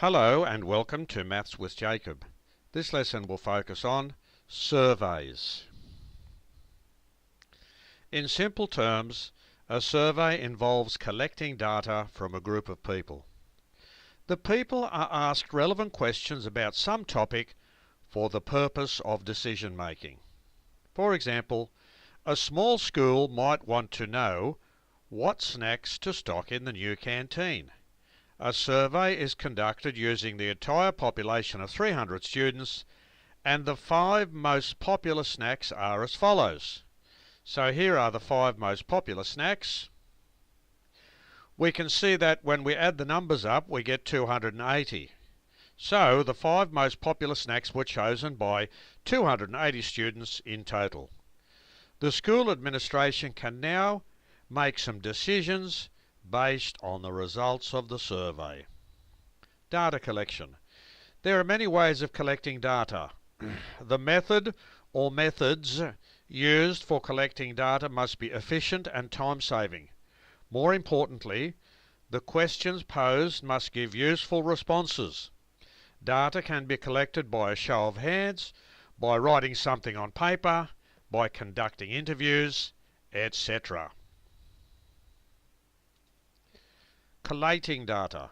Hello and welcome to Maths with Jacob. This lesson will focus on surveys. In simple terms, a survey involves collecting data from a group of people. The people are asked relevant questions about some topic for the purpose of decision making. For example, a small school might want to know what snacks to stock in the new canteen. A survey is conducted using the entire population of 300 students, and the 5 most popular snacks are as follows. So here are the 5 most popular snacks. We can see that when we add the numbers up we get 280. So the 5 most popular snacks were chosen by 280 students in total. The school administration can now make some decisions based on the results of the survey. Data collection. There are many ways of collecting data. The method or methods used for collecting data must be efficient and time-saving. More importantly, the questions posed must give useful responses. Data can be collected by a show of hands, by writing something on paper, by conducting interviews, etc. Collating data.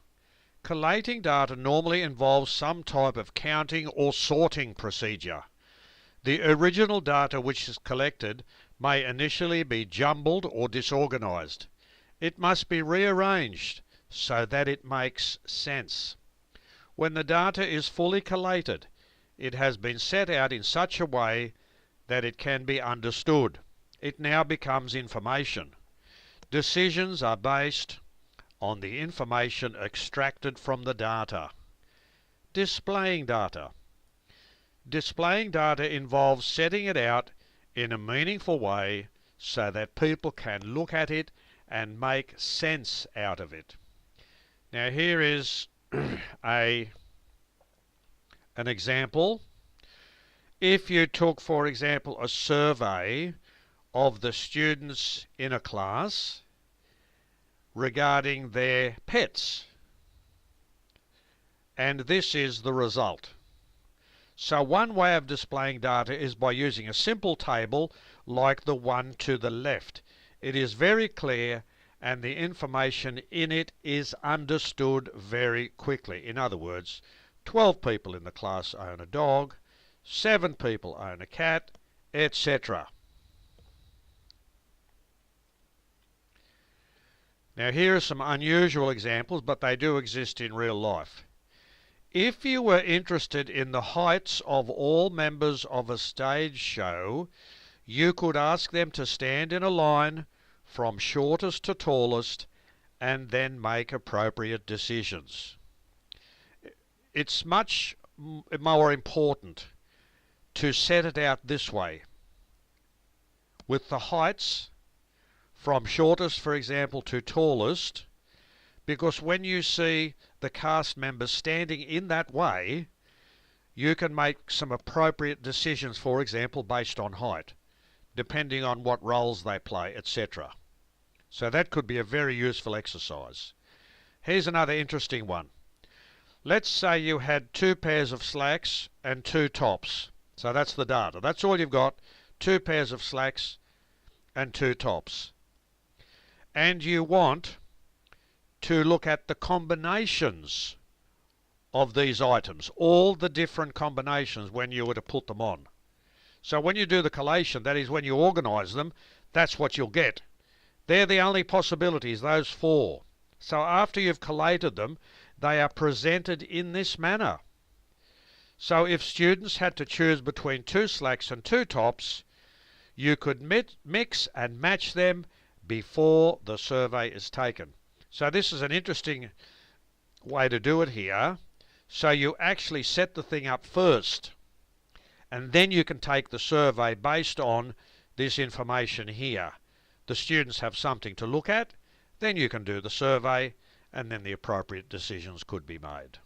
Collating data normally involves some type of counting or sorting procedure. The original data which is collected may initially be jumbled or disorganized. It must be rearranged so that it makes sense. When the data is fully collated, it has been set out in such a way that it can be understood. It now becomes information. Decisions are based on the information extracted from the data. Displaying data. Displaying data involves setting it out in a meaningful way so that people can look at it and make sense out of it. Now here is an example. If you took, for example, a survey of the students in a class regarding their pets, and this is the result. So one way of displaying data is by using a simple table like the one to the left. It is very clear and the information in it is understood very quickly. In other words, 12 people in the class own a dog, 7 people own a cat, etc. Now here are some unusual examples, but they do exist in real life. If you were interested in the heights of all members of a stage show, you could ask them to stand in a line from shortest to tallest and then make appropriate decisions. It's much more important to set it out this way, with the heights from shortest, for example, to tallest, because when you see the cast members standing in that way, you can make some appropriate decisions, for example, based on height, depending on what roles they play, etc. So that could be a very useful exercise. Here's another interesting one. Let's say you had 2 pairs of slacks and 2 tops. So that's the data. That's all you've got, 2 pairs of slacks and 2 tops. And you want to look at the combinations of these items, all the different combinations when you were to put them on. So when you do the collation, that is when you organise them, that's what you'll get. They're the only possibilities, those 4. So after you've collated them, they are presented in this manner. So if students had to choose between 2 slacks and 2 tops, you could mix and match them before the survey is taken. So this is an interesting way to do it here. So you actually set the thing up first, and then you can take the survey based on this information here. The students have something to look at, then you can do the survey, and then the appropriate decisions could be made.